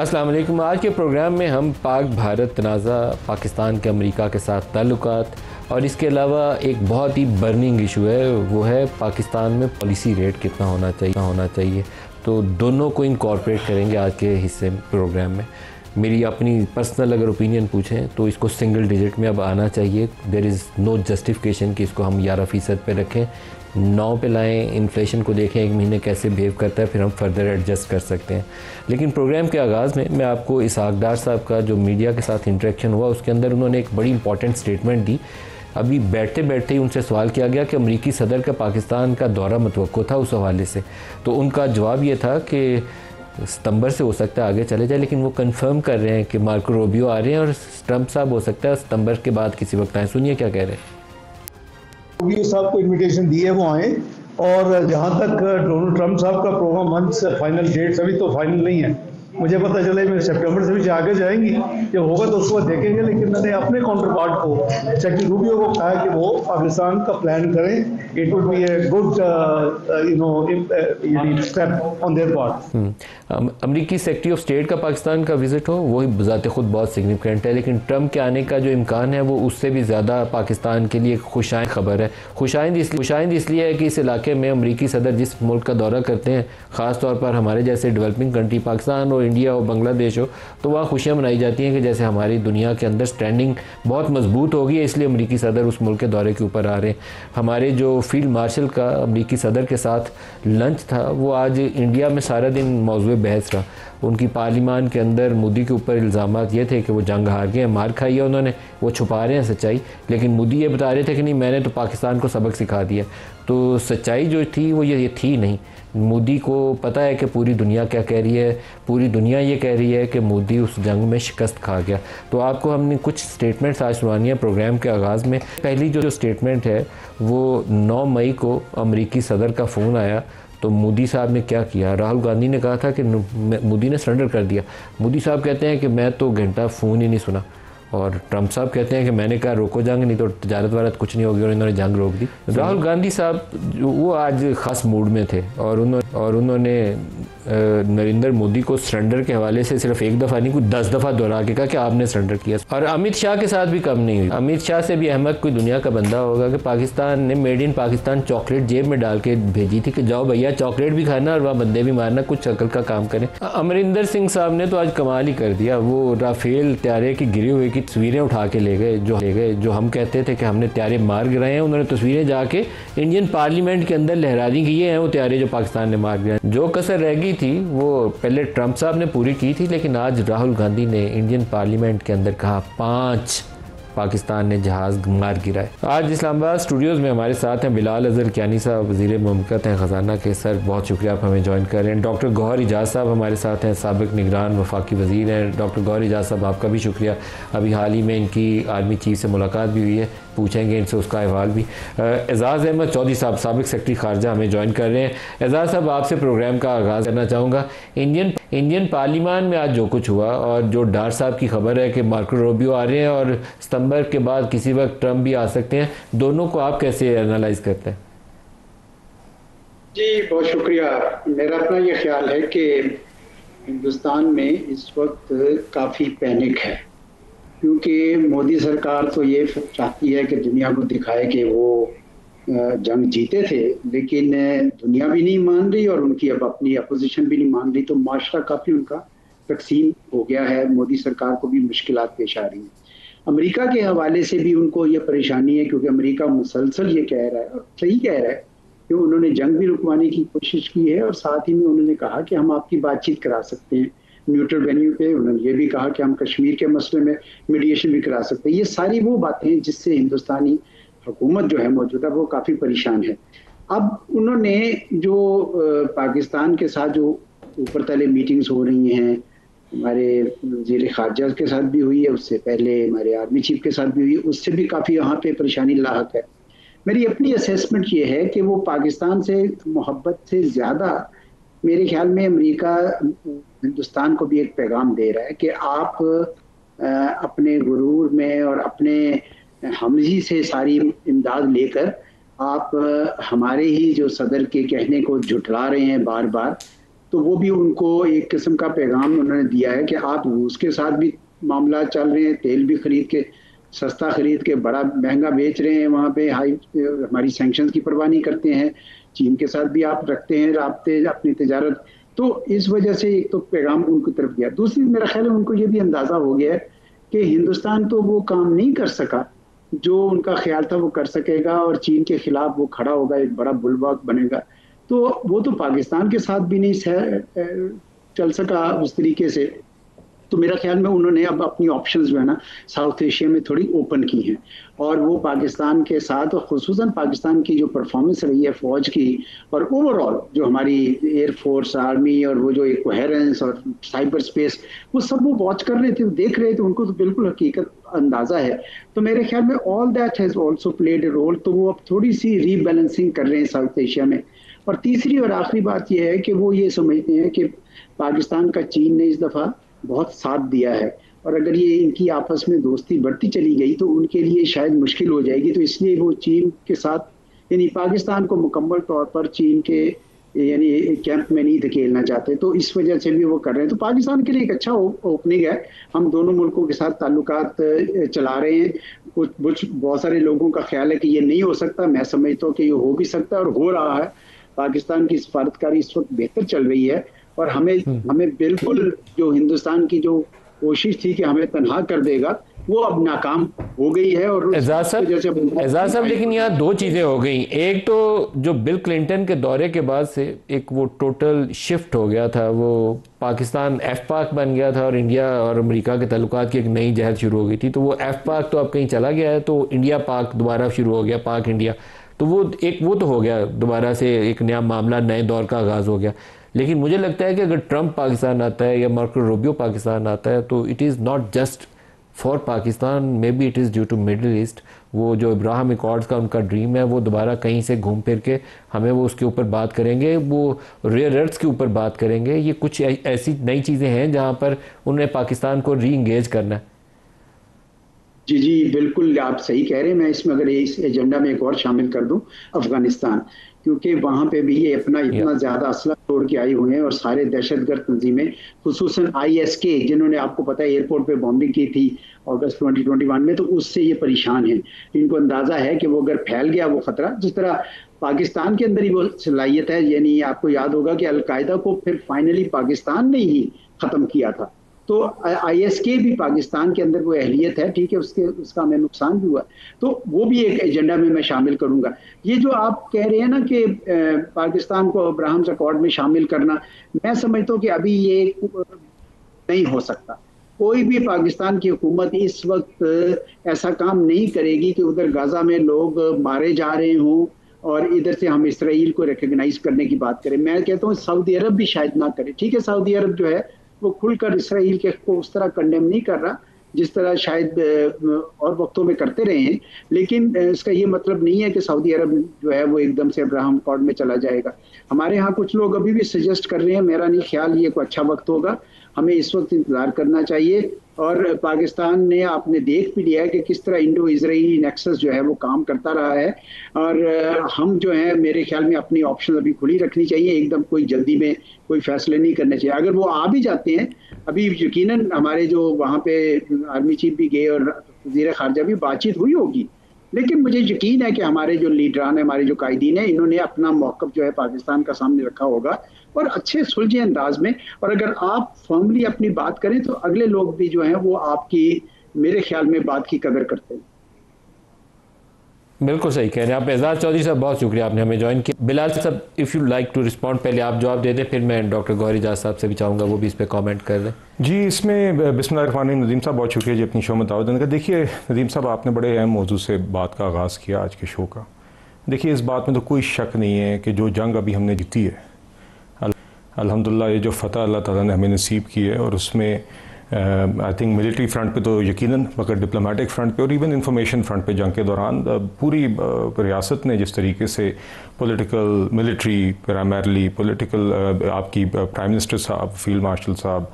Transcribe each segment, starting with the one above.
अस्सलाम वालेकुम। आज के प्रोग्राम में हम पाक भारत तनाज़ा, पाकिस्तान के अमेरिका के साथ ताल्लुकात और इसके अलावा एक बहुत ही बर्निंग इशू है, वो है पाकिस्तान में पॉलिसी रेट कितना होना चाहिए। तो दोनों को इनकॉर्पोरेट करेंगे आज के हिस्से प्रोग्राम में। मेरी अपनी पर्सनल अगर ओपिनियन पूछें तो इसको सिंगल डिजिट में अब आना चाहिए। देयर इज़ नो जस्टिफिकेशन कि इसको हम 11% पे रखें, 9 पे लाएं, इन्फ्लेशन को देखें एक महीने कैसे बिहेव करता है, फिर हम फर्दर एडजस्ट कर सकते हैं। लेकिन प्रोग्राम के आगाज़ में मैं आपको इसहाक डार साहब का जो मीडिया के साथ इंटरेक्शन हुआ उसके अंदर उन्होंने एक बड़ी इंपॉर्टेंट स्टेटमेंट दी। अभी बैठते बैठते ही उनसे सवाल किया गया कि अमरीकी सदर का पाकिस्तान का दौरा मुतवक्को था उस हवाले से, तो उनका जवाब ये था कि सितंबर से हो सकता है आगे चले जाए, लेकिन वो कंफर्म कर रहे हैं कि मार्को रूबियो आ रहे हैं और ट्रंप साहब हो सकता है सितंबर के बाद किसी वक्त आए। सुनिए क्या कह रहे हैं। रूबियो साहब को इनविटेशन दी है, वो आए। और जहाँ तक डोनाल्ड ट्रंप साहब का प्रोग्राम मंथ फाइनल डेट्स अभी तो फाइनल नहीं है, मुझे पता चला मेरे सितंबर से भी आगे जाएंगी, जब होगा तो उसको देखेंगे। लेकिन मैंने अपने काउंटर पार्ट को सेक्रेटरी रूबियो को कहा कि वो पाकिस्तान का प्लान करें। It would be a good step on their part. अमरीकी सेक्रेटरी ऑफ स्टेट का पाकिस्तान का विजिट हो वही बजाते खुद बहुत सिग्निफिकेंट है, लेकिन ट्रंप के आने का जो इम्कान है वो उससे भी ज़्यादा पाकिस्तान के लिए खुशाइंद खबर है। खुशाइंद इसलिए है कि इस इलाके में अमरीकी सदर जिस मुल्क का दौरा करते हैं, ख़ास तौर पर हमारे जैसे डेवलपिंग कंट्री पाकिस्तान और इंडिया और बांग्लादेश हो, तो वहाँ खुशियाँ मनाई जाती हैं कि जैसे हमारी दुनिया के अंदर स्टैंडिंग बहुत मजबूत हो गई है, इसलिए अमरीकी सदर उस मुल्क के दौरे के ऊपर आ रहे हैं। हमारे जो फील्ड मार्शल का अमरीकी सदर के साथ लंच था वो आज इंडिया में सारा दिन मौजूद बहस रहा। उनकी पार्लिमान के अंदर मोदी के ऊपर इल्ज़ामात ये थे कि वो जंग हार गए हैं, मार खाई है उन्होंने, वो छुपा रहे हैं सच्चाई, लेकिन मोदी ये बता रहे थे कि नहीं मैंने तो पाकिस्तान को सबक सिखा दिया। तो सच्चाई जो थी वो ये थी नहीं। मोदी को पता है कि पूरी दुनिया क्या कह रही है, पूरी दुनिया ये कह रही है कि मोदी उस जंग में शिकस्त खा गया। तो आपको हमने कुछ स्टेटमेंट्स आज सुनानी है प्रोग्राम के आगाज़ में। पहली जो स्टेटमेंट है वो 9 मई को अमरीकी सदर का फ़ोन आया, तो मोदी साहब ने क्या किया। राहुल गांधी ने कहा था कि मोदी ने सरेंडर कर दिया। मोदी साहब कहते हैं कि मैं तो घंटा फ़ोन ही नहीं सुना, और ट्रंप साहब कहते हैं कि मैंने कहा रोको जंग, नहीं तो तजारत वारत कुछ नहीं होगी, और इन्होंने जंग रोक दी। राहुल गांधी साहब वो आज ख़ास मूड में थे और उन्होंने नरेंद्र मोदी को सरेंडर के हवाले से सिर्फ एक दफ़ा नहीं, कुछ 10 दफ़ा दोहरा के कहा कि आपने सरेंडर किया। और अमित शाह के साथ भी कम नहीं हुई। अमित शाह से भी अहमद कोई दुनिया का बंदा होगा कि पाकिस्तान ने मेड इन पाकिस्तान चॉकलेट जेब में डाल के भेजी थी कि जाओ भैया चॉकलेट भी खाना और वहाँ बंदे भी मारना, कुछ अकल का काम करें। अमरिंदर सिंह साहब ने तो आज कमाल ही कर दिया। वो राफेल त्यारे की गिरी हुई की तस्वीरें उठा के ले गए, जो हम कहते थे कि हमने त्यारे मार गिराए हैं, उन्होंने तस्वीरें जाके इंडियन पार्लियामेंट के अंदर लहरा दी कि ये हैं वो त्यारे जो पाकिस्तान ने मार गिराए। जो कसर रह गई थी वो पहले ट्रंप साहब ने पूरी की थी, लेकिन आज राहुल गांधी ने इंडियन पार्लियामेंट के अंदर कहा 5 पाकिस्तान ने जहाज़ मार गिराए। आज इस्लामाबाद स्टूडियोज़ में हमारे साथ हैं बिलाल अज़हर कियानी साहब, वज़ीर मुमलकत हैं ख़जाना के। सर बहुत शुक्रिया आप हमें ज्वाइन कर रहे हैं। डॉक्टर गौहर इजाज़ साहब हमारे साथ हैं, साबिक़ निगरान वफाकी वज़ीर हैं। डॉक्टर गौहर इजाज़ साहब आपका भी शुक्रिया। अभी हाल ही में इनकी आर्मी चीफ से मुलाकात भी हुई है, पूछेंगे इनसे उसका अहवाल भी। एजाज़ अहमद चौधरी साहब साबिक़ सेक्रेटरी ख़ारजा हमें ज्वाइन कर रहे हैं। एजाज़ साहब आपसे प्रोग्राम का आगाज़ करना चाहूँगा। इंडियन पार्लियामान में आज जो कुछ हुआ और जो डार साहब की खबर है कि मार्को रूबियो आ रहे हैं और सितंबर के बाद किसी वक्त ट्रंप भी आ सकते हैं, दोनों को आप कैसे एनालाइज करते हैं? जी बहुत शुक्रिया। मेरा अपना ये ख्याल है कि हिंदुस्तान में इस वक्त काफ़ी पैनिक है, क्योंकि मोदी सरकार तो ये चाहती है कि दुनिया को दिखाए कि वो जंग जीते थे, लेकिन दुनिया भी नहीं मान रही और उनकी अब अपनी अपोजिशन भी नहीं मान रही। तो माशरा काफ़ी उनका तकसीम हो गया है। मोदी सरकार को भी मुश्किलात पेश आ रही हैं। अमेरिका के हवाले से भी उनको ये परेशानी है, क्योंकि अमेरिका मुसलसल ये कह रहा है और सही कह रहा है कि उन्होंने जंग भी रुकवाने की कोशिश की है, और साथ ही में उन्होंने कहा कि हम आपकी बातचीत करा सकते हैं न्यूट्रल वेन्यू पे। उन्होंने ये भी कहा कि हम कश्मीर के मसले में मीडिएशन भी करा सकते हैं। ये सारी वो बातें जिससे हिंदुस्तानी हुकूमत जो है मौजूदा वो काफ़ी परेशान है। अब उन्होंने जो पाकिस्तान के साथ जो ऊपर तले मीटिंग्स हो रही हैं, हमारे वज़ीर ख़ारजा के साथ भी हुई है, उससे पहले हमारे आर्मी चीफ के साथ भी हुई है, उससे भी काफ़ी यहाँ पे परेशानी लाहक है। मेरी अपनी असेसमेंट ये है कि वो पाकिस्तान से मोहब्बत से ज़्यादा मेरे ख्याल में अमेरिका हिंदुस्तान को भी एक पैगाम दे रहा है कि आप अपने गुरूर में और अपने हमजी से सारी इमदाद लेकर आप हमारे ही जो सदर के कहने को झुठला रहे हैं बार बार, तो वो भी उनको एक किस्म का पैगाम उन्होंने दिया है कि आप उसके साथ भी मामला चल रहे हैं, तेल भी खरीद के सस्ता खरीद के बड़ा महंगा बेच रहे हैं, वहाँ पे हाई हमारी सैंक्शंस की परवाह नहीं करते हैं, चीन के साथ भी आप रखते हैं राब्ते अपनी तिजारत। तो इस वजह से एक तो पैगाम उनकी तरफ गया। दूसरी मेरा ख्याल है उनको ये भी अंदाजा हो गया है कि हिंदुस्तान तो वो काम नहीं कर सका जो उनका ख्याल था वो कर सकेगा, और चीन के खिलाफ वो खड़ा होगा, एक बड़ा बुलवाक बनेगा। तो वो तो पाकिस्तान के साथ भी नहीं चल सका उस तरीके से। तो मेरा ख्याल में उन्होंने अब अपनी ऑप्शंस जो है ना साउथ एशिया में थोड़ी ओपन की हैं, और वो पाकिस्तान के साथ, और खुसूसन पाकिस्तान की जो परफॉर्मेंस रही है फौज की, और ओवरऑल जो हमारी एयरफोर्स, आर्मी, और वो जो एक कोहेरेंस और साइबर स्पेस, वो सब वो वॉच कर रहे थे, देख रहे थे, उनको तो बिल्कुल हकीकत अंदाजा है। तो मेरे ख्याल में all that has also played a role. तो वो अब थोड़ी सी रीबैलेंसिंग कर रहे हैं साउथ एशिया में। और तीसरी और आखिरी बात यह है कि वो ये समझते हैं कि पाकिस्तान का चीन ने इस दफ़ा बहुत साथ दिया है, और अगर ये इनकी आपस में दोस्ती बढ़ती चली गई तो उनके लिए शायद मुश्किल हो जाएगी। तो इसलिए वो चीन के साथ, यानी पाकिस्तान को मुकम्मल तौर पर चीन के यानी कैंप में नहीं धकेलना चाहते, तो इस वजह से भी वो कर रहे हैं। तो पाकिस्तान के लिए एक अच्छा ओपनिंग है। हम दोनों मुल्कों के साथ ताल्लुकात चला रहे हैं। कुछ बहुत सारे लोगों का ख्याल है कि ये नहीं हो सकता, मैं समझता हूँ कि ये हो भी सकता है और हो रहा है। पाकिस्तान की सफारतकारी इस वक्त बेहतर चल रही है, और हमें बिल्कुल जो हिंदुस्तान की जो कोशिश थी कि हमें तनहा कर देगा, वो अब नाकाम हो गई है। और एजाज साहब लेकिन यहाँ दो चीज़ें हो गई। एक तो जो बिल क्लिंटन के दौरे के बाद से एक वो टोटल शिफ्ट हो गया था, वो पाकिस्तान एफ पाक बन गया था और इंडिया और अमेरिका के ताल्लुकात की एक नई जहर शुरू हो गई थी। तो वो एफ पाक तो अब कहीं चला गया है, तो इंडिया पाक दोबारा शुरू हो गया, पाक इंडिया। तो वो तो हो गया, दोबारा से एक नया मामला, नए दौर का आगाज़ हो गया। लेकिन मुझे लगता है कि अगर ट्रंप पाकिस्तान आता है या मार्को रूबियो पाकिस्तान आता है, तो it is not just for Pakistan, may be it is due to Middle East. वो जो इब्राहिम अकॉर्ड्स का उनका ड्रीम है, वो दोबारा कहीं से घूम फिर के हमें वो उसके ऊपर बात करेंगे, वो रेयर अर्थ्स के ऊपर बात करेंगे। ये कुछ ऐसी नई चीज़ें हैं जहाँ पर उन्हें पाकिस्तान को री इंगेज करना है। जी बिल्कुल आप सही कह रहे हैं। मैं इसमें अगर इस एजेंडा में एक और शामिल कर दूं, अफगानिस्तान, क्योंकि वहां पे भी ये अपना इतना ज्यादा असला छोड़ के आई हुए हैं, और सारे दहशतगर्द तंजीमें, खुसूसन ISK, जिन्होंने आपको पता है एयरपोर्ट पे बॉम्बिंग की थी अगस्त 2021 में, तो उससे ये परेशान हैं। इनको अंदाजा है कि वो अगर फैल गया वो खतरा, जिस तरह पाकिस्तान के अंदर ही वो सलाहियत है, यानी आपको याद होगा कि अलकायदा को फिर फाइनली पाकिस्तान ने ही खत्म किया था। तो ISK भी पाकिस्तान के अंदर वो अहलियत है, ठीक है, उसका हमें नुकसान भी हुआ, तो वो भी एक एजेंडा में मैं शामिल करूंगा। ये जो आप कह रहे हैं ना कि पाकिस्तान को अब्राहम्स अकॉर्ड में शामिल करना, मैं समझता हूँ कि अभी ये नहीं हो सकता। कोई भी पाकिस्तान की हुकूमत इस वक्त ऐसा काम नहीं करेगी कि उधर गाजा में लोग मारे जा रहे हों और इधर से हम इसराइल को रिकग्नाइज करने की बात करें। मैं कहता हूँ सऊदी अरब भी शायद ना करे। ठीक है, सऊदी अरब जो है वो खुलकर इसराइल के को उस तरह कंडेम नहीं कर रहा जिस तरह शायद और वक्तों में करते रहे हैं, लेकिन इसका ये मतलब नहीं है कि सऊदी अरब जो है वो एकदम से अब्राहम अकॉर्ड में चला जाएगा। हमारे यहाँ कुछ लोग अभी भी सजेस्ट कर रहे हैं, मेरा नहीं ख्याल ये कोई अच्छा वक्त होगा, हमें इस वक्त इंतजार करना चाहिए। और पाकिस्तान ने आपने देख भी लिया है कि किस तरह इंडो इजरायली नेक्सस जो है वो काम करता रहा है, और हम जो है मेरे ख्याल में अपनी ऑप्शन अभी खुली रखनी चाहिए, एकदम कोई जल्दी में कोई फैसले नहीं करने चाहिए। अगर वो आ भी जाते हैं, अभी यकीनन हमारे जो वहाँ पे आर्मी चीफ भी गए और वज़ीर ख़ारजा भी बातचीत हुई होगी, लेकिन मुझे यकीन है कि हमारे जो लीडरान है, हमारे जो कायदीन है, इन्होंने अपना मौक़िफ़ जो है पाकिस्तान का सामने रखा होगा और अच्छे सुलझे अंदाज में। और अगर आप फर्मली अपनी बात करें तो अगले लोग भी जो हैं वो आपकी मेरे ख्याल में बात की कदर करते हैं। बिल्कुल सही कह रहे हैं आप। एजाज चौधरी साहब बहुत शुक्रिया आपने हमें ज्वाइन किया। बिलाल साहब if you like to respond, पहले आप जवाब दे दें, फिर मैं डॉक्टर गौहर एजाज साहब से भी चाहूँगा वो भी इस पर कमेंट कर दें। जी, इसमें बिस्मिल्लाहिर्रहमानिर्रहीम। नदीम साहब बहुत शुक्रिया जी अपनी शो में दावत देने का। देखिए नदीम साहब, आपने बड़े अहम मौजू से बात का आगाज़ किया आज के शो का। देखिए इस बात में तो कोई शक नहीं है कि जो जंग अभी हमने जीती है, अल्हम्दुलिल्लाह, ये जो फ़तह अल्लाह ताला ने हमें नसीब की है, और उसमें आई थिंक मिलिट्री फ्रंट पे तो यकीनन, मगर डिप्लोमेटिक फ्रंट पे और इवन इंफॉर्मेशन फ्रंट पे जंग के दौरान पूरी रियासत ने जिस तरीके से पॉलिटिकल, मिलिट्री, प्राइमरली पॉलिटिकल, आपकी प्राइम मिनिस्टर साहब, फील्ड मार्शल साहब,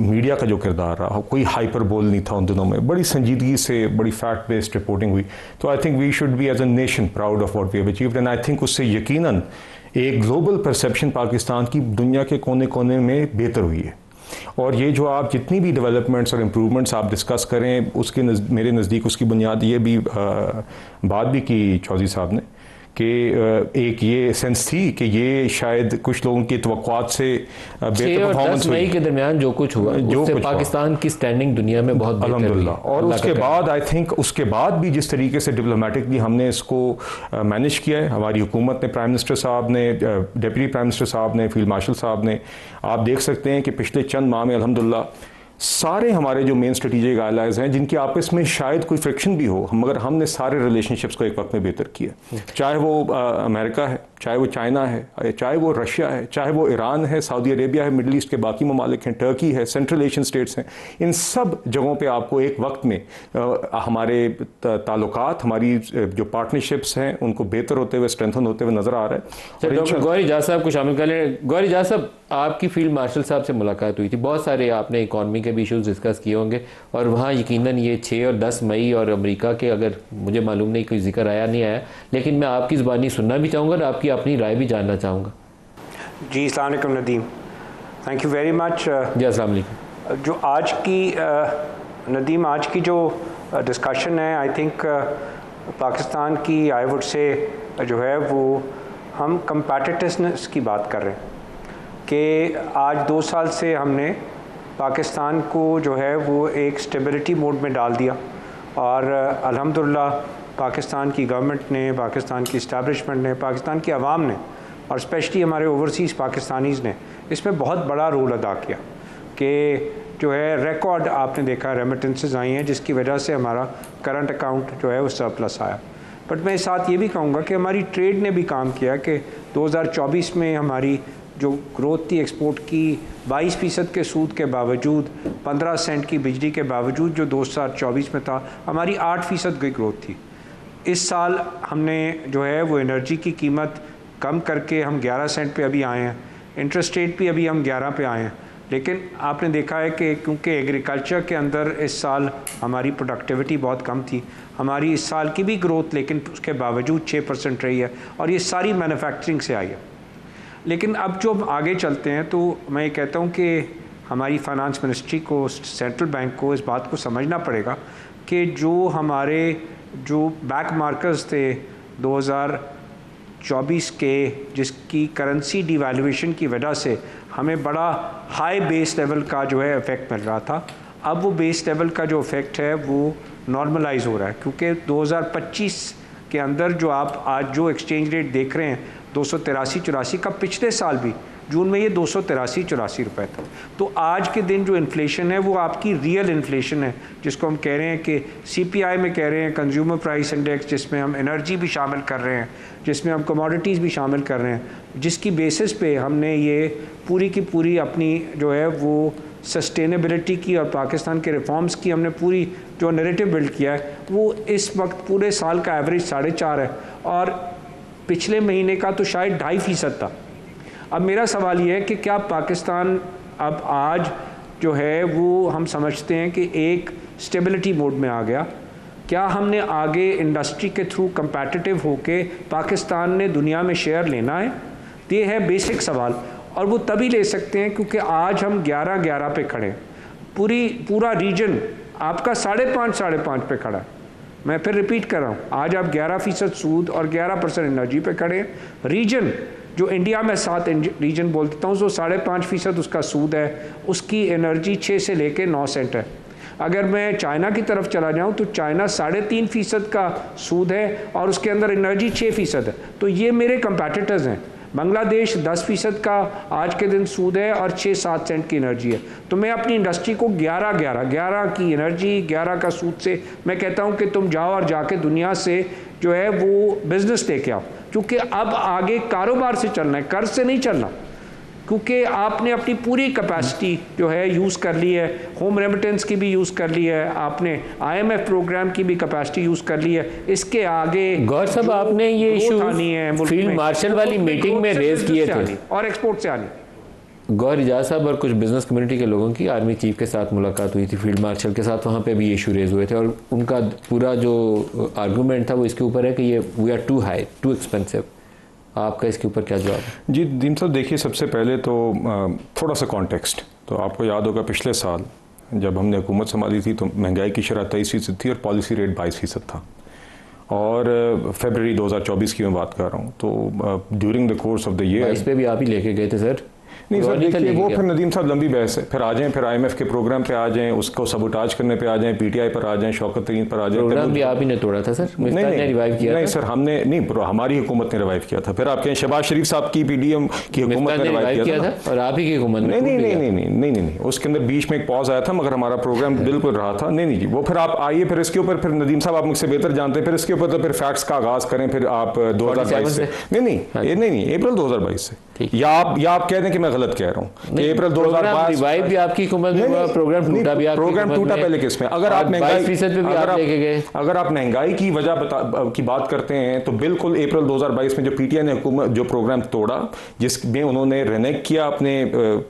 मीडिया का जो किरदार रहा, कोई हाइपर बोल नहीं था उन दिनों में, बड़ी संजीदगी से बड़ी फैक्ट बेस्ड रिपोर्टिंग हुई। तो I think we should be as a nation proud of what we have achieved, and I think उससे यकीनन एक ग्लोबल परसेप्शन पाकिस्तान की दुनिया के कोने कोने में बेहतर हुई है। और ये जो आप जितनी भी डेवलपमेंट्स और इम्प्रूवमेंट्स आप डिस्कस करें, उसके मेरे नज़दीक उसकी बुनियाद ये भी बात भी की चौधरी साहब ने कि एक ये सेंस थी कि ये शायद कुछ लोगों की तवक्कुआत से बेहतर परफॉर्मेंस मई के दरमियान जो कुछ हुआ, उससे पाकिस्तान की स्टैंडिंग दुनिया में बहुत बेहतर हुई। और उसके बाद आई थिंक उसके बाद भी जिस तरीके से डिप्लोमेटिकली हमने इसको मैनेज किया है, हमारी हुकूमत ने, प्राइम मिनिस्टर साहब ने, डिप्टी प्राइम मिनिस्टर साहब ने, फील्ड मार्शल साहब ने, आप देख सकते हैं कि पिछले चंद माह में अल्हम्दुलिल्लाह सारे हमारे जो मेन स्ट्रेटेजिक एलाइज हैं जिनकी आपस में शायद कोई फ्रिक्शन भी हो, मगर हमने सारे रिलेशनशिप्स को एक वक्त में बेहतर किया। चाहे वो अमेरिका है, चाहे वो चाइना है, चाहे वो रशिया है, चाहे वो ईरान है, सऊदी अरेबिया है, मिडल ईस्ट के बाकी ममालिक हैं, टर्की है, सेंट्रल एशियन स्टेट्स हैं। इन सब जगहों पे आपको एक वक्त में हमारे ताल्लुकात, हमारी जो पार्टनरशिप्स हैं उनको बेहतर होते हुए, स्ट्रेंथन होते हुए नज़र आ रहा है। डॉक्टर गौहर इजाज़ साहब को शामिल कर लें। गौहर इजाज़ साहब, आपकी फील्ड मार्शल साहब से मुलाकात हुई थी, बहुत सारे आपने इकॉनमी के भी इशूज़ डिस्कस किए होंगे, और वहाँ यकीनन ये 6 और 10 मई और अमेरिका के, अगर मुझे मालूम नहीं कोई जिक्र आया नहीं आया, लेकिन मैं आपकी ज़बानी सुनना भी चाहूँगा और आपकी अपनी राय भी जानना चाहूँगा। जी, अस्सलाम वालेकुम Nadeem, thank you very much. जी अस्सलाम वालेकुम। जो आज की नदीम आज की जो डिस्कशन है, आई थिंक पाकिस्तान की, आई वुड से जो है वो हम कंपेटिटिवनेस की बात कर रहे हैं कि आज 2 साल से हमने पाकिस्तान को जो है वो एक स्टेबिलिटी मोड में डाल दिया, और अल्हम्दुलिल्लाह पाकिस्तान की गवर्नमेंट ने, पाकिस्तान की इस्टेब्लिशमेंट ने, पाकिस्तान की आवाम ने, और स्पेशली हमारे ओवरसीज़ पाकिस्तानीज़ ने इसमें बहुत बड़ा रोल अदा किया कि जो है रिकॉर्ड आपने देखा रेमिटेंसेस आई हैं, जिसकी वजह से हमारा करंट अकाउंट जो है वो सरप्लस आया। बट मैं साथ ये भी कहूँगा कि हमारी ट्रेड ने भी काम किया कि 2024 में हमारी जो ग्रोथ थी एक्सपोर्ट की 22% के सूद के बावजूद, 15 सेंट की बिजली के बावजूद, जो 2024 में था, हमारी 8% की ग्रोथ थी। इस साल हमने जो है वो एनर्जी की कीमत कम करके हम 11 सेंट पे अभी आए हैं, इंटरेस्ट रेट भी अभी हम 11 पे आए हैं। लेकिन आपने देखा है कि क्योंकि एग्रीकल्चर के अंदर इस साल हमारी प्रोडक्टिविटी बहुत कम थी, हमारी इस साल की भी ग्रोथ लेकिन उसके बावजूद 6% रही है, और ये सारी मैन्युफैक्चरिंग से आई है। लेकिन अब जो आगे चलते हैं तो मैं ये कहता हूँ कि हमारी फाइनेंस मिनिस्ट्री को, सेंट्रल बैंक को इस बात को समझना पड़ेगा कि जो हमारे जो बैक मार्कर्स थे 2024 के, जिसकी करेंसी डिवैल्यूएशन की वजह से हमें बड़ा हाई बेस लेवल का जो है इफ़ेक्ट मिल रहा था, अब वो बेस लेवल का जो इफ़ेक्ट है वो नॉर्मलाइज हो रहा है, क्योंकि 2025 के अंदर जो आप आज जो एक्सचेंज रेट देख रहे हैं 283-84 का, पिछले साल भी जून में ये 283-84 रुपये था। तो आज के दिन जो इन्फ्लेशन है वो आपकी रियल इन्फ्लेशन है, जिसको हम कह रहे हैं कि CPI में कह रहे हैं, कंज्यूमर प्राइस इंडेक्स, जिसमें हम एनर्जी भी शामिल कर रहे हैं, जिसमें हम कमोडिटीज़ भी शामिल कर रहे हैं, जिसकी बेसिस पे हमने ये पूरी की पूरी अपनी जो है वो सस्टेनेबिलिटी की और पाकिस्तान के रिफॉर्म्स की हमने पूरी जो नैरेटिव बिल्ड किया है, वो इस वक्त पूरे साल का एवरेज 4.5 है, और पिछले महीने का तो शायद 2.5% था। अब मेरा सवाल ये है कि क्या पाकिस्तान अब आज जो है वो हम समझते हैं कि एक स्टेबिलिटी मोड में आ गया, क्या हमने आगे इंडस्ट्री के थ्रू कंपेटिटिव होके पाकिस्तान ने दुनिया में शेयर लेना है? ये है बेसिक सवाल, और वो तभी ले सकते हैं क्योंकि आज हम 11-11 पे खड़े हैं, पूरा रीजन आपका 5.5 पे खड़ा है। मैं फिर रिपीट कर रहा हूँ, आज आप 11% सूद और 11% एनर्जी पे खड़े हैं। रीजन जो इंडिया में 7 रीजन बोल देता हूँ, तो 5.5% उसका सूद है, उसकी एनर्जी 6 से लेके 9 सेंट है। अगर मैं चाइना की तरफ चला जाऊँ तो चाइना 3.5% का सूद है और उसके अंदर एनर्जी 6% है। तो ये मेरे कंपेटिटर्स हैं। बांग्लादेश 10% का आज के दिन सूद है और 6-7 सेंट की एनर्जी है। तो मैं अपनी इंडस्ट्री को 11 की एनर्जी, 11 का सूद से मैं कहता हूं कि तुम जाओ और जाके दुनिया से जो है वो बिजनेस लेके आओ, क्योंकि अब आगे कारोबार से चलना है, कर्ज से नहीं चलना, क्योंकि आपने अपनी पूरी कैपेसिटी जो है यूज़ कर ली है, होम रेमिटेंस की भी यूज़ कर ली है, आपने IMF प्रोग्राम की भी कैपेसिटी यूज़ कर ली है। इसके आगे गौर साहब आपने ये इशू फील्ड मार्शल वाली मीटिंग में रेज किए थे और एक्सपोर्ट से आनी। गौर इजाज़ साहब और कुछ बिजनेस कम्युनिटी के लोगों की आर्मी चीफ के साथ मुलाकात हुई थी, फील्ड मार्शल के साथ, वहाँ पे भी ये इशू रेज हुए थे, और उनका पूरा जो आर्गूमेंट था वो इसके ऊपर है कि ये we are too high, too expensive. आपका इसके ऊपर क्या जवाब है? जी नदीम साहब, देखिए सबसे पहले तो थोड़ा सा कॉन्टेक्स्ट, तो आपको याद होगा पिछले साल जब हमने हुकूमत संभाली थी तो महंगाई की शरह 23% थी और पॉलिसी रेट 22% था, और फरवरी 2024 की मैं बात कर रहा हूँ। तो during the course of the year इस पे भी आप ही लेके गए थे सर? नहीं सर, देखिए वो फिर नदीम साहब लंबी बहस है, फिर आ जाएं, फिर IMF के प्रोग्राम पे आ जाएं, उसको सबोटाज करने पे आ जाएं, PTI पर आ जाएं, शौकत तरीन पर आ जाएं। प्रोग्राम भी आप ही ने तोड़ा था सर? नहीं रिवाइव किया नहीं सर, हमने नहीं, हमारी हुकूमत ने रिवाइव किया था। फिर आप कहें शहबाज शरीफ साहब की PDM की हुकूमत ने रिवाइव किया था और आप ही की हुकूमत ने? नहीं, उसके अंदर बीच में एक पॉज आया था, मगर हमारा प्रोग्राम बिल्कुल रहा था। नहीं जी, वो फिर आप आइए, फिर इसके ऊपर फिर नदीम साहब आप मुझसे बेहतर जानते हैं, फिर इसके ऊपर तो फिर फैक्ट्स का आगाज करें फिर आप 2022 से। नहीं, अप्रैल 2022 से, या आप कह दें कि मैं गलत कह रहा हूँ कि अप्रैल 2022 रिवाइव भी आपकी हुकूमत में हुआ, प्रोग्राम टूटा भी आपकी प्रोग्राम टूटा पहले किस में? अगर आप महंगाई की वजह की बात करते हैं तो बिल्कुल अप्रैल 2022 में जो PTI ने हुकूमत जो प्रोग्राम तोड़ा, जिसमें उन्होंने रेनेग किया अपने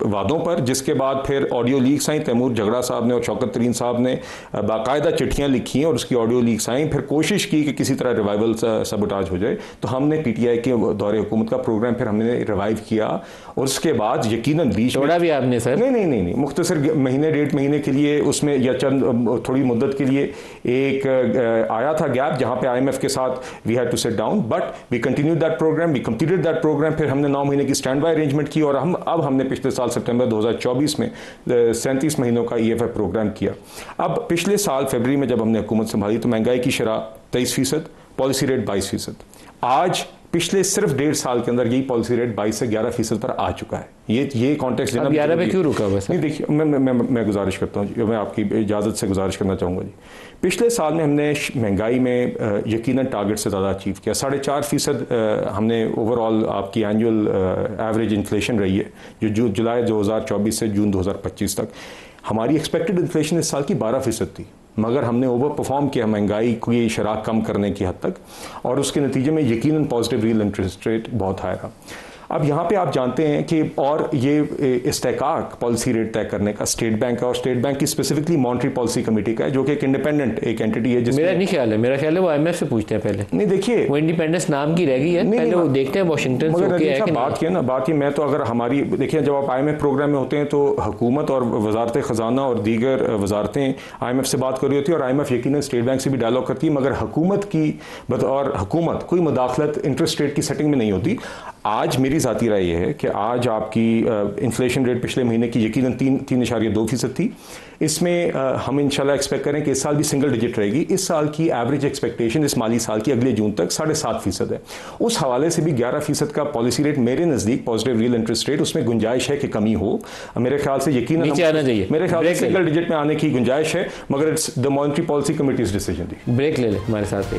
वादों पर, जिसके बाद फिर ऑडियो लीक्स आई, तैमूर झगड़ा साहब ने और शौकत तरीन साहब ने बाकायदा चिट्ठियां लिखी और उसकी ऑडियो लीक्स आई, फिर कोशिश की कि किसी तरह रिवाइवल सबोटाज हो जाए। तो हमने PTI के दौरे हुकूमत का प्रोग्राम फिर हमने रिवाइव किया, और उसके बाद यकीनन बीच में भी आपने सर? नहीं, मुख्तसर महीने 1.5 महीने के लिए उसमें या चंद थोड़ी मुद्दत के लिए एक आया था गैप, जहां पे IMF के साथ we had to set down, but we continued that program, we completed that program. फिर हमने 9 महीने की स्टैंड बाय अरेंजमेंट की, और अब हमने पिछले साल सितंबर 2024 में 37 महीनों का EFF प्रोग्राम किया। अब पिछले साल फरवरी में जब हमने हुकूमत संभाली तो महंगाई की शरह 23%, पॉलिसी रेट 22%। आज पिछले सिर्फ 1.5 साल के अंदर यही पॉलिसी रेट 22 से 11% पर आ चुका है। ये कॉन्टेक्स्ट देना 11 पे क्यों रुका हुआ है? नहीं देखिए, मैं गुजारिश करता हूँ, मैं आपकी इजाज़त से गुजारिश करना चाहूँगा जी। पिछले साल में हमने महंगाई में यकीनन टारगेट से ज़्यादा अचीव किया। 4.5% हमने ओवरऑल आपकी एनुअल एवरेज इन्फ्लेशन रही है, जो जुलाई 2024 से जून 2025 तक। हमारी एक्सपेक्टेड इन्फ्लेशन इस साल की 12% थी, मगर हमने ओवर परफॉर्म किया महंगाई की शरह कम करने की हद तक, और उसके नतीजे में यकीनन पॉजिटिव रियल इंटरेस्ट रेट बहुत हाई रहा। अब यहाँ पे आप जानते हैं कि और ये इस्तेकाक पॉलिसी रेट तय करने का स्टेट बैंक का, और स्टेट बैंक की स्पेसिफिकली मॉनेटरी पॉलिसी कमेटी का है, जो कि एक इंडिपेंडेंट एक एंटिटी है। मेरा नहीं ख्याल है, मेरा ख्याल है वो IMF से पूछते हैं पहले। नहीं देखिए, वो इंडिपेंडेंस नाम की रह गई है, पहले वो देखते हैं वाशिंगटन से ओके है कि बात किया ना, बात ये मैं तो अगर हमारी देखिए, जब आप IMF प्रोग्राम में होते हैं तो हुकूमत और वजारत खजाना और दीगर वजारतें IMF से बात कर रही होती है, और IMF यकीनन स्टेट बैंक से भी डायलॉग करती है, मगर हुकूमत की बतौर हुकूमत कोई मुदाखलत इंटरेस्ट रेट की सेटिंग में नहीं होती। आज मेरी ज़ाती राय ये है कि आज आपकी इन्फ्लेशन रेट पिछले महीने की यकीनन 3.2% थी। इसमें हम इंशाल्लाह एक्सपेक्ट करें कि इस साल भी सिंगल डिजिट रहेगी। इस साल की एवरेज एक्सपेक्टेशन इस माली साल की अगले जून तक 7.5% है। उस हवाले से भी 11% का पॉलिसी रेट मेरे नज़दीक पॉजिटिव रियल इंटरेस्ट रेट, उसमें गुंजाइश है कि कमी हो। मेरे ख्याल से यकीनन नीचे आना चाहिए, मेरे ख्याल से सिंगल डिजिट में आने की गुंजाइश है, मगर it's the monetary policy committees decision थी। ब्रेक ले ले हमारे साथ ही।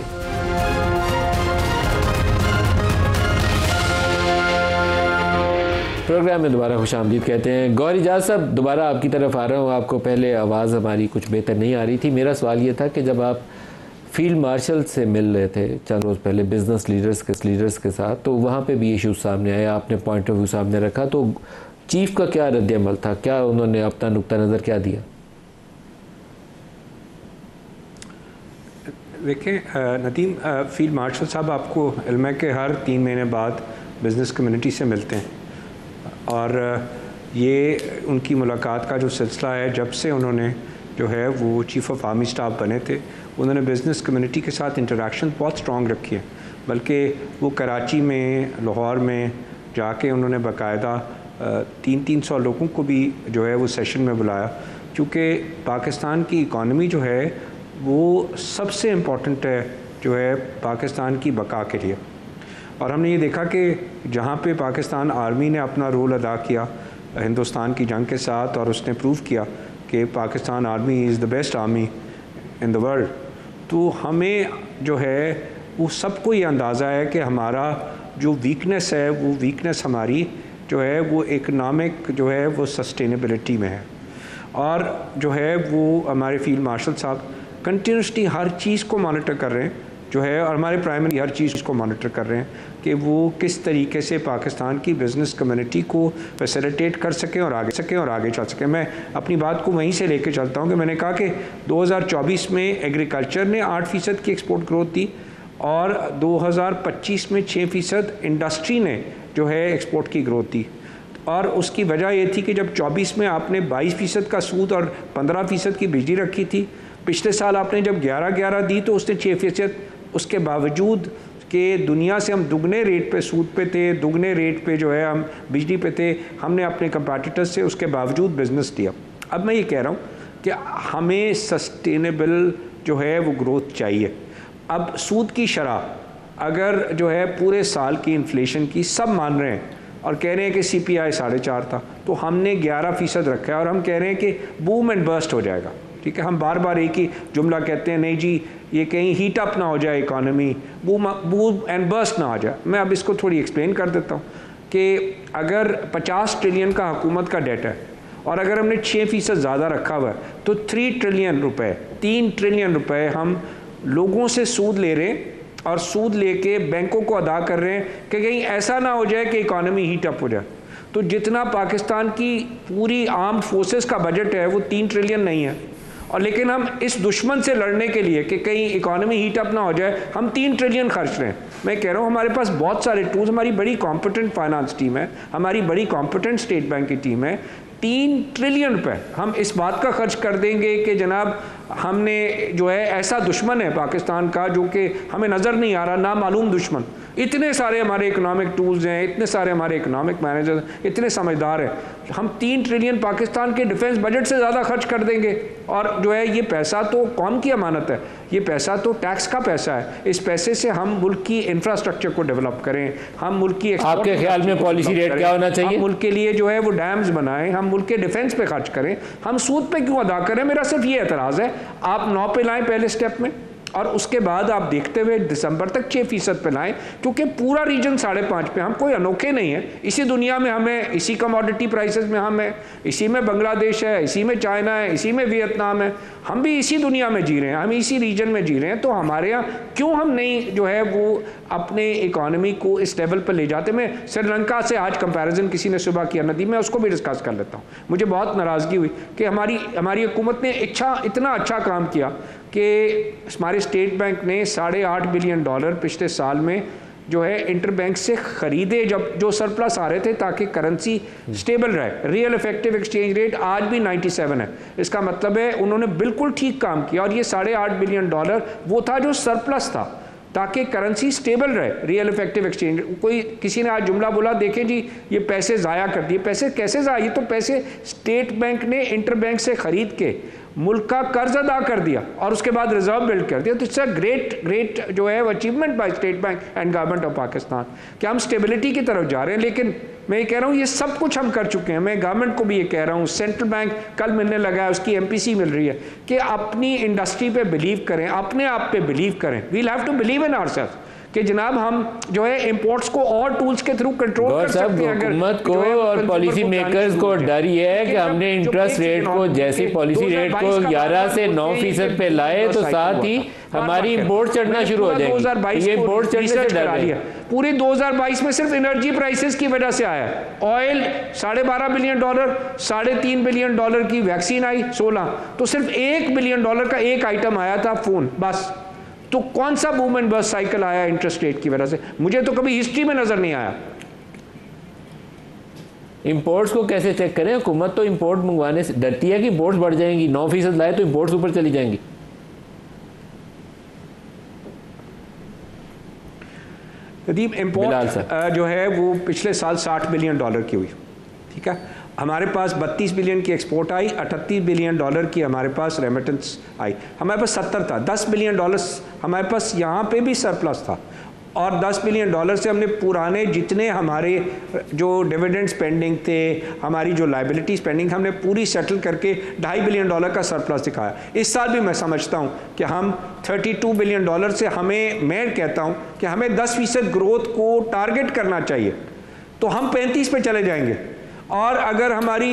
प्रोग्राम में दोबारा खुशामदीद कहते हैं। गौहर इजाज़ साहब, दोबारा आपकी तरफ आ रहा हूँ। आपको पहले आवाज़ हमारी कुछ बेहतर नहीं आ रही थी। मेरा सवाल ये था कि जब आप फील्ड मार्शल से मिल रहे थे चंद रोज़ पहले बिजनेस लीडर्स के साथ, तो वहाँ पे भी इशूज़ सामने आए, आपने पॉइंट ऑफ व्यू सामने रखा, तो चीफ का क्या रद्द-ए-अमल था? क्या उन्होंने अपना नुक्ता नज़र क्या दिया? देखिए नदीम, फील्ड मार्शल साहब आपको इल्म है कि हर 3 महीने बाद बिज़नेस कम्युनिटी से मिलते हैं, और ये उनकी मुलाकात का जो सिलसिला है, जब से उन्होंने जो है वो चीफ़ ऑफ आर्मी स्टाफ बने थे, उन्होंने बिज़नेस कम्युनिटी के साथ इंटरेक्शन बहुत स्ट्रॉन्ग रखी है। बल्कि वो कराची में, लाहौर में जाके उन्होंने बाकायदा 300 लोगों को भी जो है वो सेशन में बुलाया, क्योंकि पाकिस्तान की इकॉनमी जो है वो सबसे इम्पॉर्टेंट है जो है पाकिस्तान की बका के लिए। और हमने ये देखा कि जहाँ पे पाकिस्तान आर्मी ने अपना रोल अदा किया हिंदुस्तान की जंग के साथ, और उसने प्रूव किया कि Pakistan army is the best army in the world, तो हमें जो है वो सबको ये अंदाज़ा है कि हमारा जो वीकनेस है, वो वीकनेस हमारी जो है वो इकनॉमिक जो है वो सस्टेनेबिलिटी में है। और जो है वो हमारे फील्ड मार्शल साहब कंटिन्यूसली हर चीज़ को मॉनिटर कर रहे हैं जो है, और हमारे प्राइम मिनिस्टर हर चीज़ को मॉनिटर कर रहे हैं कि वो किस तरीके से पाकिस्तान की बिज़नेस कम्युनिटी को फैसिलिटेट कर सकें और आगे चल सकें। मैं अपनी बात को वहीं से लेके चलता हूँ कि मैंने कहा कि 2024 में एग्रीकल्चर ने 8% की एक्सपोर्ट ग्रोथ दी, और 2025 में 6% इंडस्ट्री ने जो है एक्सपोर्ट की ग्रोथ दी। और उसकी वजह ये थी कि जब 24 में आपने 22% का सूद और 15% की बिजली रखी थी, पिछले साल आपने जब 11-11 दी तो उसने 6%, उसके बावजूद कि दुनिया से हम दुगने रेट पे सूद पे थे, दुगने रेट पे जो है हम बिजली पे थे, हमने अपने कंपैटिटर्स से उसके बावजूद बिज़नेस दिया। अब मैं ये कह रहा हूँ कि हमें सस्टेनेबल जो है वो ग्रोथ चाहिए। अब सूद की शरह अगर जो है पूरे साल की इन्फ्लेशन की सब मान रहे हैं और कह रहे हैं कि CPI 4.5 था, तो हमने 11% रखा है और हम कह रहे हैं कि बूम एंड बर्स्ट हो जाएगा। ठीक है, हम बार बार एक ही जुमला कहते हैं, नहीं जी ये कहीं हीट अप ना हो जाए इकॉनमी, बूम एंड बर्स्ट ना हो जाए। मैं अब इसको थोड़ी एक्सप्लेन कर देता हूँ कि अगर 50 ट्रिलियन का हुकूमत का डेट है और अगर हमने 6% ज़्यादा रखा हुआ है तो 3 ट्रिलियन रुपए हम लोगों से सूद ले रहे हैं और सूद लेके बैंकों को अदा कर रहे हैं कि कहीं ऐसा ना हो जाए कि इकॉनमी हीट अप हो जाए। तो जितना पाकिस्तान की पूरी आर्म्ड फोर्सेस का बजट है वो 3 ट्रिलियन नहीं है, और लेकिन हम इस दुश्मन से लड़ने के लिए कि कहीं इकॉनमी हीट अप ना हो जाए हम 3 ट्रिलियन खर्च रहे हैं। मैं कह रहा हूँ हमारे पास बहुत सारे टूल्स, हमारी बड़ी कॉम्पिटेंट फाइनेंस टीम है, हमारी बड़ी कॉम्पिटेंट स्टेट बैंक की टीम है। 3 ट्रिलियन रुपए हम इस बात का खर्च कर देंगे कि जनाब हमने जो है ऐसा दुश्मन है पाकिस्तान का जो कि हमें नज़र नहीं आ रहा, नामालूम दुश्मन। इतने सारे हमारे इकोनॉमिक टूल्स हैं, इतने सारे हमारे इकोनॉमिक मैनेजर, इतने समझदार हैं, हम 3 ट्रिलियन पाकिस्तान के डिफेंस बजट से ज़्यादा खर्च कर देंगे। और जो है ये पैसा तो कौम की अमानत है, ये पैसा तो टैक्स का पैसा है। इस पैसे से हम मुल्क की इंफ्रास्ट्रक्चर को डेवलप करें, हम मुल्क की आपके ख्याल में पॉलिसी रेट क्या होना चाहिए? हम मुल्क के लिए जो है वो डैम्स बनाएं, हम मुल्क के डिफेंस पे खर्च करें, हम सूद पे क्यों अदा करें? मेरा सिर्फ ये एतराज़ है, आप 9 पे लाएं पहले स्टेप में और उसके बाद आप देखते हुए दिसंबर तक 6% पे लाएं, क्योंकि पूरा रीजन 5.5 पे, हम कोई अनोखे नहीं है इसी दुनिया में, हमें इसी कमोडिटी प्राइसेस में हम है, इसी में बांग्लादेश है, इसी में चाइना है, इसी में वियतनाम है, हम भी इसी दुनिया में जी रहे हैं, हम इसी रीजन में जी रहे हैं। तो हमारे यहाँ क्यों हम नहीं जो है वो अपने इकॉनमी को इस लेवल पर ले जाते? मैं श्रीलंका से आज कंपैरिजन किसी ने सुबह किया नदी, मैं उसको भी डिस्कस कर लेता हूँ। मुझे बहुत नाराज़गी हुई कि हमारी हुकूमत ने इतना अच्छा काम किया कि हमारे स्टेट बैंक ने $8.5 बिलियन पिछले साल में जो है इंटर बैंक से ख़रीदे, जब जो सरप्लस आ रहे थे, ताकि करेंसी स्टेबल रहे। रियल इफेक्टिव एक्सचेंज रेट आज भी 97 है। इसका मतलब है उन्होंने बिल्कुल ठीक काम किया। और ये $8.5 बिलियन वो था जो सरप्लस था, ताकि करेंसी स्टेबल रहे, रियल इफेक्टिव एक्सचेंज। किसी ने आज जुमला बोला, देखें जी ये पैसे ज़ाया कर दिए। पैसे कैसे ज़ाया? ये तो पैसे स्टेट बैंक ने इंटर बैंक से ख़रीद के मुल्क का कर्ज अदा कर दिया और उसके बाद रिजर्व बिल्ड कर दिया। तो इट्स अ ग्रेट जो है achievement by state bank and government of Pakistan कि हम स्टेबिलिटी की तरफ जा रहे हैं। लेकिन मैं ये कह रहा हूँ ये सब कुछ हम कर चुके हैं। मैं गवर्नमेंट को भी ये कह रहा हूँ, सेंट्रल बैंक कल मिलने लगा है, उसकी MPC मिल रही है, कि अपनी इंडस्ट्री पे बिलीव करें, अपने आप पे बिलीव करें। We'll have to believe in ourselves कि जनाब हम जो है इंपोर्ट्स को और टूल्स के थ्रू कंट्रोल कर सकते हैं। हुकूमत को और पॉलिसी मेकर्स को डर ये है कि हमने इंटरेस्ट रेट को, जैसे पॉलिसी रेट को 11 से 9% पे लाए तो साथ ही हमारी इंपोर्ट चढ़ना शुरू हो जाएगी। ये इंपोर्ट चढ़ने से डर रही है। पूरे 2022 में सिर्फ एनर्जी प्राइसेस की वजह से आया। ऑयल $12.5 बिलियन, $3.5 बिलियन की वैक्सीन आई 16, तो सिर्फ $1 बिलियन का एक आइटम आया था, फोन, बस। तो कौन सा बूम एंड बस्ट साइकिल आया इंटरेस्ट रेट की वजह से? मुझे तो कभी हिस्ट्री में नजर नहीं आया। इंपोर्ट्स को कैसे चेक करें? हुकूमत तो इंपोर्ट मंगवाने से डरती है कि इंपोर्ट्स बढ़ जाएंगी। 9% लाए तो इंपोर्ट्स ऊपर चली जाएंगी। नदीम, इंपोर्ट जो है वो पिछले साल $60 बिलियन की हुई। ठीक है, हमारे पास 32 बिलियन की एक्सपोर्ट आई, 38 बिलियन की हमारे पास रेमिटेंस आई। हमारे पास 70 था, $10 बिलियन हमारे पास यहाँ पे भी सरप्लस था। और $10 बिलियन से हमने पुराने जितने हमारे जो डिविडेंड पेंडिंग थे, हमारी जो लाइबिलिटीज पेंडिंग, हमने पूरी सेटल करके $2.5 बिलियन का सरप्लस दिखाया। इस साल भी मैं समझता हूँ कि हम $32 बिलियन से हमें, मैं कहता हूँ कि हमें 10% ग्रोथ को टारगेट करना चाहिए। तो हम 35 पे चले जाएंगे और अगर हमारी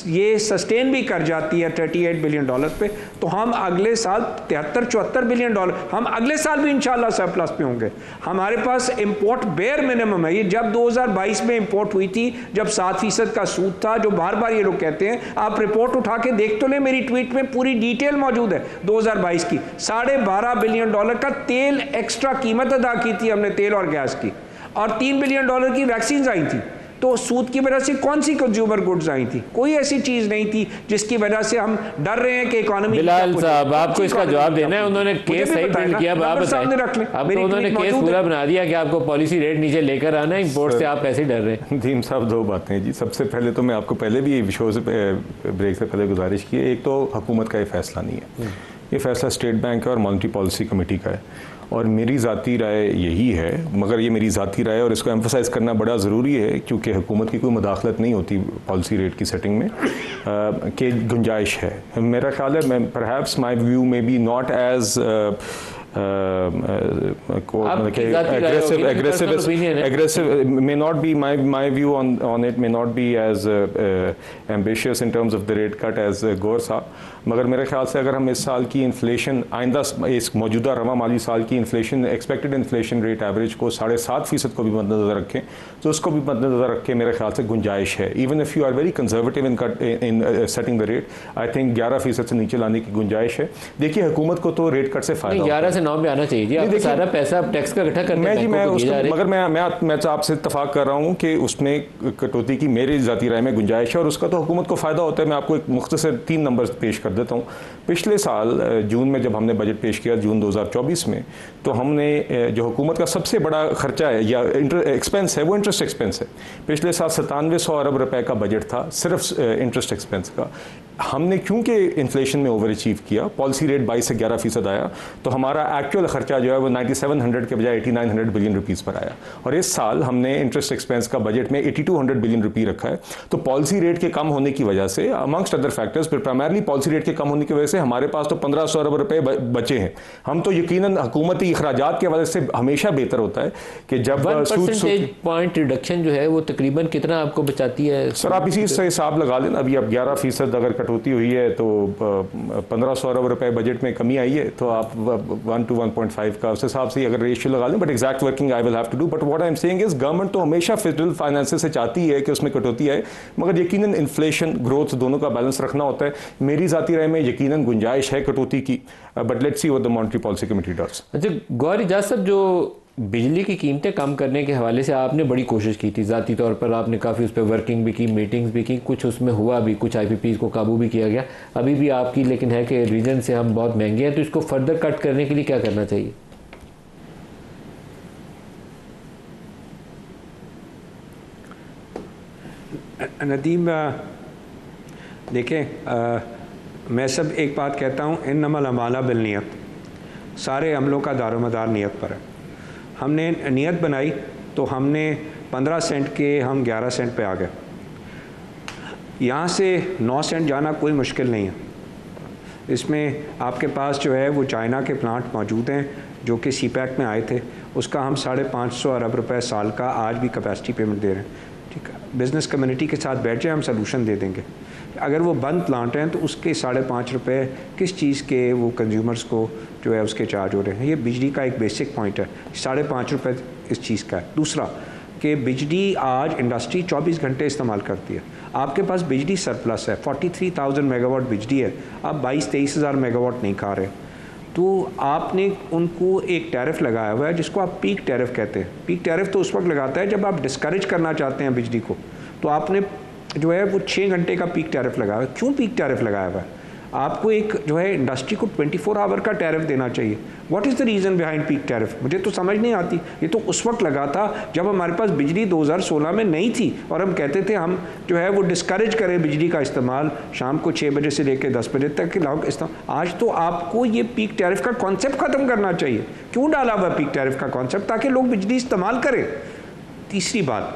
ये सस्टेन भी कर जाती है $38 बिलियन पे, तो हम अगले साल 73-74 बिलियन डॉलर, हम अगले साल भी इंशाल्लाह सरप्लस पे होंगे। हमारे पास इंपोर्ट बेयर मिनिमम है। ये जब 2022 में इंपोर्ट हुई थी, जब 7% का सूद था, जो बार बार ये लोग कहते हैं, आप रिपोर्ट उठा के देख तो ले, मेरी ट्वीट में पूरी डिटेल मौजूद है 2022 की। $12.5 बिलियन का तेल एक्स्ट्रा कीमत अदा की थी हमने, तेल और गैस की, और $3 बिलियन की वैक्सीन आई थी। तो सूद की वजह से कौन सी कंज्यूमर गुड्स आई थी? कोई ऐसी चीज नहीं थी जिसकी वजह से हम डर रहे हैं कि इकोनॉमी। बिलाल साहब, आपको इसका जवाब देना है। उन्होंने केस सही बिल्ड किया, आप बताएं। अब तो उन्होंने केस पूरा बना दिया कि आपको पॉलिसी रेट नीचे लेकर आना है, इंपोर्ट से आप ऐसे डर रहे हैं। नदीम साहब, दो बातें हैं जी। सबसे पहले तो मैं आपको पहले भी शो से ब्रेक से पहले गुजारिश की है, एक तो हुकूमत का ये फैसला नहीं है, ये फैसला स्टेट बैंक और मॉनेटरी पॉलिसी कमेटी का है, और मेरी ज़ाती राय यही है, मगर ये मेरी ज़ाती राय है और इसको एम्फोसाइज़ करना बड़ा ज़रूरी है, क्योंकि हुकूमत की कोई मुदाखलत नहीं होती पॉलिसी रेट की सेटिंग में, कि गुंजाइश है। मेरा ख्याल है, मैं परहैप्स माई व्यू में be not as aggressive may not be my view on it may not be as ambitious in terms of the rate cut as गौर साहब, मगर मेरे ख्याल से अगर हम इस साल की इन्फ्लेशन, आइंदा इस मौजूदा रवा माली साल की inflation, expected inflation rate average को 7.5% को भी मद्देनजर रखें, तो उसको भी मद्देनजर रख के मेरे ख्याल से गुंजाइश है। Even if you are very conservative in setting the rate, I think 11% से नीचे लाने की गुंजाइश है। देखिए, हुकूमत को तो रेट कट से फायदा 11 से 9 में आना चाहिए जी। आपको सारा पैसा टैक्स का इकट्ठा करना है, मगर मैं आपसे इत्तफाक कर रहा हूँ कि उसमें कटौती की मेरी ज़ाती राय में गुंजाइश है, और उसका तो हुकूमत को फ़ायदा होता है। मैं आपको एक मुख्तसर 3 नंबर पेश कर देता हूँ। पिछले साल जून में जब हमने बजट पेश किया, जून 2024 में, तो हमने जो हुकूमत का सबसे बड़ा खर्चा है या एक्सपेंस है, वो इंटरेस्ट एक्सपेंस है। पिछले साल 9700 अरब रुपए का बजट था सिर्फ इंटरेस्ट एक्सपेंस का। हमने क्योंकि इन्फ्लेशन में ओवर अचीव किया, पॉलिसी रेट 22 से 11% आया, तो हमारा एक्चुअल खर्चा जो है वो 9700 के बजाय 8900 बिलियन रुपीस पर आया। और इस साल हमने इंटरेस्ट एक्सपेंस का बजट में 8200 बिलियन रुपये रखा है। तो पॉलिसी रेट के कम होने की वजह से, अमंगस्ट अदर फैक्टर्स, पर प्राइमरली पॉलिसी रेट के कम होने की वजह से हमारे पास तो 1500 अरब रुपए बचे हैं। हम तो यकीनन हुकूमती अखराजात की वजह से हमेशा बेहतर होता है कि जब 1% पॉइंट रिडक्शन जो है वो तकरीबन कितना आपको बचाती है? सर, आप इसी से हिसाब लगा लें। अभी अब 11% अगर कटौती हुई है तो 1500 अरब रुपए बजट में कमी आई है, तो आप 1 to 1.5 का उस हिसाब से अगर रेशियो लगा लें। But exact working I will have to do, but what I am saying is government तो हमेशा फेडरल फाइनेंसेस से चाहती है कि उसमें कटौती आए, मगर यकीनन इन्फ्लेशन ग्रोथ दोनों का बैलेंस रखना होता है। मेरी ज़ाती राय में यकीनन गुंजाइश है कटौती की, but let's see what the monetary policy committee does. अच्छा गौर इजाज साहब, जो बिजली की कीमतें कम करने के हवाले से आपने बड़ी कोशिश की थी, ज़ाती तौर पर आपने काफ़ी उस पर वर्किंग भी की, मीटिंग्स भी की, कुछ उसमें हुआ भी, कुछ IPPs को काबू भी किया गया। अभी भी आपकी लेकिन है कि रीजन से हम बहुत महंगे हैं, तो इसको फर्दर कट करने के लिए क्या करना चाहिए? नदीम, देखें, मैं सब एक बात कहता हूँ, इन्नमल अमाला बिन्नियत, सारे अमलों का दारोमदार नियत पर है। हमने नियत बनाई तो हमने 15 सेंट के हम 11 सेंट पे आ गए। यहाँ से 9 सेंट जाना कोई मुश्किल नहीं है। इसमें आपके पास जो है वो चाइना के प्लांट मौजूद हैं जो कि CPEC में आए थे, उसका हम 550 अरब रुपए साल का आज भी कैपेसिटी पेमेंट दे रहे हैं। ठीक है, बिज़नेस कम्युनिटी के साथ बैठ जाए, हम सलूशन दे देंगे। अगर वो बंद प्लांट हैं तो उसके 5.5 रुपये किस चीज़ के वो कंज्यूमर्स को जो है उसके चार्ज हो रहे हैं। ये बिजली का एक बेसिक पॉइंट है, 5.5 रुपये इस चीज़ का है। दूसरा कि बिजली आज इंडस्ट्री 24 घंटे इस्तेमाल करती है। आपके पास बिजली सरप्लस है, 43,000 मेगावाट बिजली है, आप 22-23 हज़ार मेगावाट नहीं खा रहे, तो आपने उनको एक टैरिफ लगाया हुआ है जिसको आप पीक टैरिफ कहते हैं। पीक टैरिफ तो उस वक्त लगाता है जब आप डिस्करेज करना चाहते हैं बिजली को, तो आपने जो है वो 6 घंटे का पीक टैरिफ लगाया है। क्यों पीक टैरिफ लगाया हुआ है? आपको एक जो है इंडस्ट्री को 24 आवर का टैरिफ देना चाहिए। What is the reason behind peak tariff? मुझे तो समझ नहीं आती। ये तो उस वक्त लगा था जब हमारे पास बिजली 2016 में नहीं थी और हम कहते थे हम जो है वो डिस्करेज करें बिजली का इस्तेमाल शाम को 6 बजे से लेकर 10 बजे तक के लोग इस्तेमाल। आज तो आपको ये पीक टैरिफ का कॉन्सेप्ट ख़त्म करना चाहिए। क्यों डाला हुआ पीक टैरिफ का कॉन्सेप्ट? ताकि लोग बिजली इस्तेमाल करें। तीसरी बात,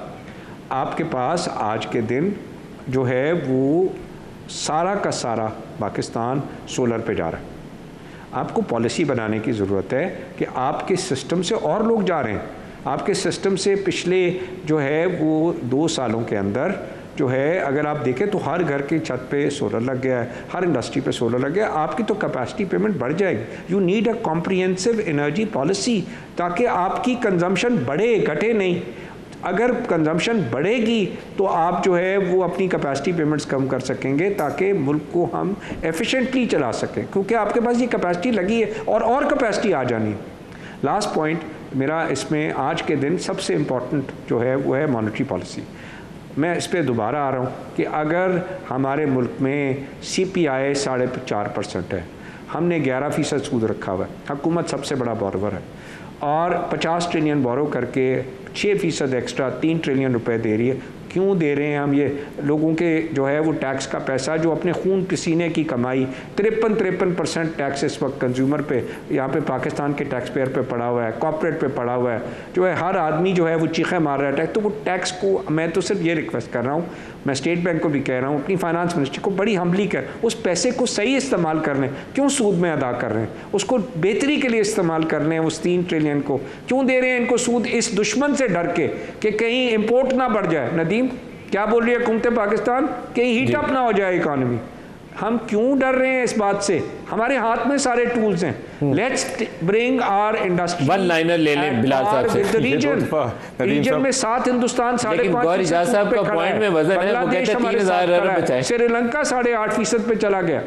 आपके पास आज के दिन जो है वो सारा का सारा पाकिस्तान सोलर पे जा रहा है। आपको पॉलिसी बनाने की ज़रूरत है कि आपके सिस्टम से और लोग जा रहे हैं। आपके सिस्टम से पिछले जो है वो 2 सालों के अंदर जो है अगर आप देखें तो हर घर की छत पे सोलर लग गया है, हर इंडस्ट्री पे सोलर लग गया है, आपकी तो कैपेसिटी पेमेंट बढ़ जाएगी। You need a comprehensive energy policy ताकि आपकी कंजम्पशन बढ़े, घटे नहीं। अगर कंजम्पशन बढ़ेगी तो आप जो है वो अपनी कैपेसिटी पेमेंट्स कम कर सकेंगे ताकि मुल्क को हम एफिशिएंटली चला सकें, क्योंकि आपके पास ये कैपेसिटी लगी है और कैपेसिटी आ जानी है। लास्ट पॉइंट मेरा इसमें आज के दिन सबसे इम्पॉर्टेंट जो है वो है मॉनेटरी पॉलिसी। मैं इस पर दोबारा आ रहा हूँ कि अगर हमारे मुल्क में CPI 4.5% है, हमने 11% सूद रखा हुआ है, हुकूमत सबसे बड़ा बोरोवर है और 50 ट्रिलियन बोरो करके 6% एक्स्ट्रा 3 ट्रिलियन रुपए दे रही है। क्यों दे रहे हैं हम ये? लोगों के जो है वो टैक्स का पैसा जो अपने खून पसीने की कमाई 53% टैक्स इस वक्त कंज्यूमर पे, यहाँ पे पाकिस्तान के टैक्स पेयर पे पड़ा हुआ है, कॉर्पोरेट पे पड़ा हुआ है, जो है हर आदमी जो है वो चीखें मार रहा है टैक्स। तो वो टैक्स को मैं तो सिर्फ ये रिक्वेस्ट कर रहा हूँ, मैं स्टेट बैंक को भी कह रहा हूँ, अपनी फाइनेंस मिनिस्ट्री को बड़ी हम्बली कर, उस पैसे को सही इस्तेमाल कर लें। क्यों सूद में अदा कर रहे हैं? उसको बेहतरी के लिए इस्तेमाल कर लें। उस 3 ट्रिलियन को क्यों दे रहे हैं इनको सूद? इस दुश्मन से डर के कि कहीं इम्पोर्ट ना बढ़ जाए। नदीम क्या बोल रही है हुकूमत पाकिस्तान? कहीं हीट अप ना हो जाए इकॉनमी। हम क्यों डर रहे हैं इस बात से? हमारे हाथ में सारे टूल्स हैं। Let's bring our industry. One liner ले लें बिलाल साहब से। रीजन में 7 हिंदुस्तान 5.5% साहब का पॉइंट में वजन है, वो कहते हैं 3000 अरब बचाए। श्रीलंका 8.5% पे चला गया।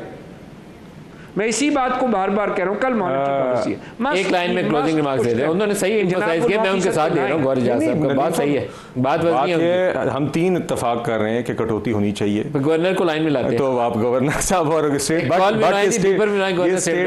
मैं इसी बात को बार बार कह रहा हूँ। कल मॉनेटरी पॉलिसी है। एक लाइन में क्लोजिंग रिमार्क्स दे दें। उन्होंने सही एम्फसाइज किया, मैं उनके साथ दे रहा हूँ। गौर इजाज़ साहब का बात सही है, बात ये हम 3 इत्तेफाक कर रहे हैं कि कटौती होनी चाहिए। गवर्नर को लाइन में लाते हैं तो आप गवर्नर साहब और स्टेट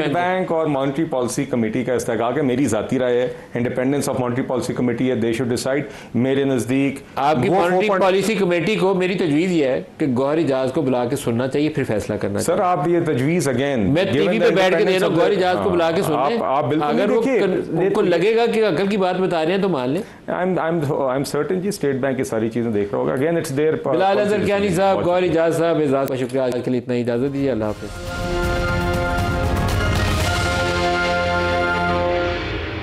बैंक और मॉनेटरी पॉलिसी कमेटी का इस्तेकाक है। मेरी जाती राय है, independence of monetary policy committee है, दे शुड डिसाइड। मेरे नज़दीक आपकी मॉनेटरी पॉलिसी कमेटी को मेरी तजवीज़ ये है कि गौर इजाज़ को बुला के सुनना चाहिए, फिर फैसला करना चाहिए। सर आप ये तजवीज़ अगेन टीवी पे बैठ के देना, गौर इजाज़ को बुला के सुनने। अगर वो उनको लगेगा कि अकल की बात बता रहे हैं तो मान लें। आई एम सर्टेन जी स्टेट बैंक की सारी चीजें देख रहा होगा। Again it's there. Bilal Azhar Kiani साहब, गौर इजाज़ साहब, इजाज़त का शुक्रिया। आज के लिए इतना ही, इजाज़त दीजिए। अल्लाह हाफ़िज़।